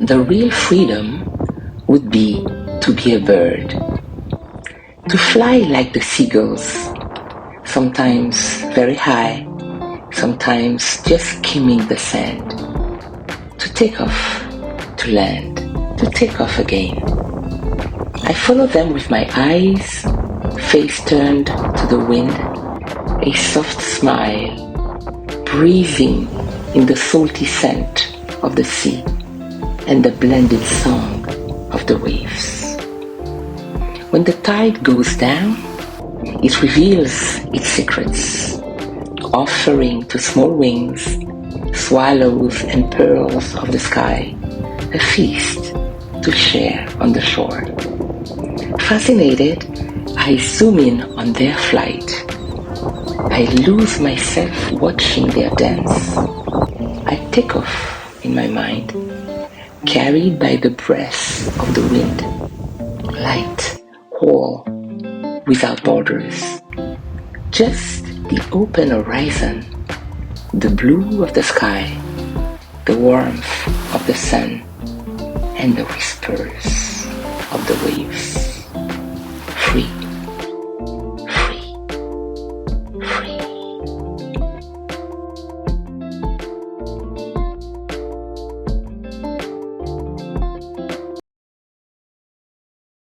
The real freedom would be to be a bird, to fly like the seagulls, sometimes very high, sometimes just skimming the sand, to take off, to land, to take off again. I follow them with my eyes, face turned to the wind, a soft smile, breathing in the salty scent of the sea and the blended song of the waves. When the tide goes down, it reveals its secrets, offering to small wings, swallows and pearls of the sky, a feast to share on the shore. Fascinated, I zoom in on their flight. I lose myself watching their dance. I take off in my mind, carried by the breath of the wind, light, whole, without borders. Just the open horizon, the blue of the sky, the warmth of the sun, and the whispers of the waves.